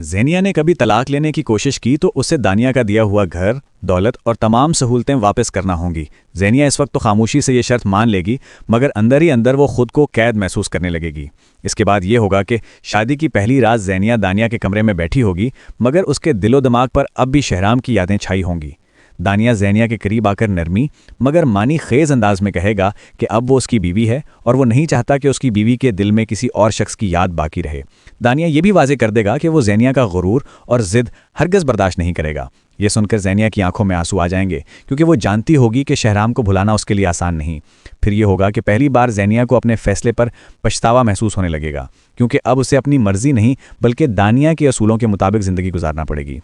زینیا نے کبھی طلاق لینے کی کوشش کی تو اسے دانیہ کا دیا ہوا گھر، دولت اور تمام سہولتیں واپس کرنا ہوں گی۔ زینیا اس وقت تو خاموشی سے یہ شرط مان لے گی، مگر اندر ہی اندر وہ خود کو قید محسوس کرنے لگے گی۔ اس کے بعد یہ ہوگا کہ شادی کی پہلی رات زینیا دانیہ کے کمرے میں بیٹھی ہوگی، مگر اس کے دل و دماغ پر اب بھی شہرام کی یادیں چھائی ہوں گی۔ دانیہ زینیا کے قریب آ کر نرمی مگر معنی خیز انداز میں کہے گا کہ اب وہ اس کی بیوی ہے اور وہ نہیں چاہتا کہ اس کی بیوی کے دل میں کسی اور شخص کی یاد باقی رہے۔ دانیہ یہ بھی واضح کر دے گا کہ وہ زینیا کا غرور اور ضد ہرگز برداشت نہیں کرے گا۔ یہ سن کر زینیا کی آنکھوں میں آنسو آ جائیں گے، کیونکہ وہ جانتی ہوگی کہ شہرام کو بھلانا اس کے لیے آسان نہیں۔ پھر یہ ہوگا کہ پہلی بار زینیا کو اپنے فیصلے پر پچھتاوا محسوس ہونے لگے گا، کیونکہ اب اسے اپنی مرضی نہیں بلکہ دانیہ کے اصولوں کے مطابق زندگی گزارنا پڑے گی۔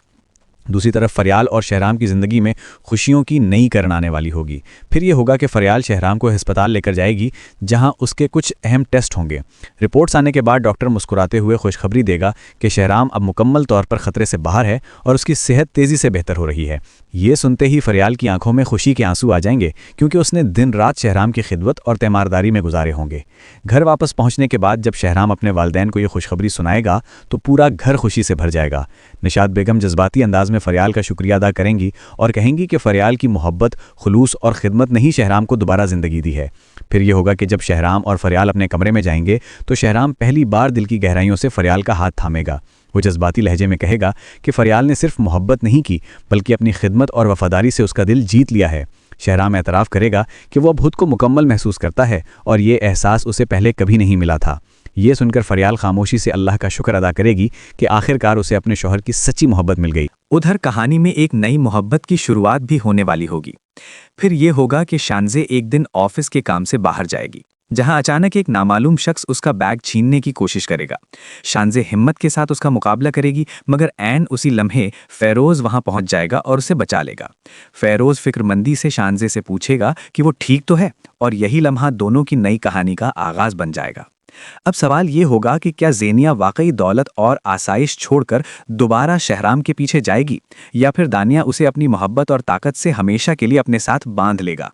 دوسری طرف فریال اور شہرام کی زندگی میں خوشیوں کی نئی کرن آنے والی ہوگی۔ پھر یہ ہوگا کہ فریال شہرام کو ہسپتال لے کر جائے گی، جہاں اس کے کچھ اہم ٹیسٹ ہوں گے۔ رپورٹس آنے کے بعد ڈاکٹر مسکراتے ہوئے خوشخبری دے گا کہ شہرام اب مکمل طور پر خطرے سے باہر ہے اور اس کی صحت تیزی سے بہتر ہو رہی ہے۔ یہ سنتے ہی فریال کی آنکھوں میں خوشی کے آنسو آ جائیں گے، کیونکہ اس نے دن رات شہرام کی خدمت اور تیمارداری میں گزارے ہوں گے۔ گھر واپس پہنچنے کے بعد جب شہرام اپنے والدین کو یہ خوشخبری سنائے گا تو پورا گھر خوشی سے بھر جائے گا۔ نشاط بیگم جذباتی انداز میں فریال کا شکریہ ادا کریں گی اور کہیں گی کہ فریال کی محبت، خلوص اور خدمت نے ہی شہرام کو دوبارہ زندگی دی ہے۔ پھر یہ ہوگا کہ جب شہرام اور فریال اپنے کمرے میں جائیں گے تو شہرام پہلی بار دل کی گہرائیوں سے فریال کا ہاتھ تھامے گا۔ وہ جذباتی لہجے میں کہے گا کہ فریال نے صرف محبت نہیں کی بلکہ اپنی خدمت اور وفاداری سے اس کا دل جیت لیا ہے۔ شہرام اعتراف کرے گا کہ وہ اب خود کو مکمل محسوس کرتا ہے اور یہ احساس اسے پہلے کبھی نہیں ملا تھا۔ یہ سن کر فریال خاموشی سے اللہ کا شکر ادا کرے گی کہ آخر کار اسے اپنے شوہر کی سچی محبت مل گئی۔ ادھر کہانی میں ایک نئی محبت کی شروعات بھی ہونے والی ہوگی۔ پھر یہ ہوگا کہ شانزے ایک دن آفس کے کام سے باہر جائے گی، جہاں اچانک ایک نامعلوم شخص اس کا بیگ چھیننے کی کوشش کرے گا۔ شانزے ہمت کے ساتھ اس کا مقابلہ کرے گی، مگر عین اسی لمحے فیروز وہاں پہنچ جائے گا اور اسے بچا لے گا۔ فیروز فکر مندی سے شانزے سے پوچھے گا کہ وہ ٹھیک تو ہے، اور یہی لمحہ دونوں کی نئی کہانی کا آغاز بن جائے گا۔ اب سوال یہ ہوگا کہ کیا زینیا واقعی دولت اور آسائش چھوڑ کر دوبارہ شہرام کے پیچھے جائے گی، یا پھر دانیہ اسے اپنی محبت اور طاقت سے ہمیشہ کے لیے اپنے ساتھ باندھ لے گا؟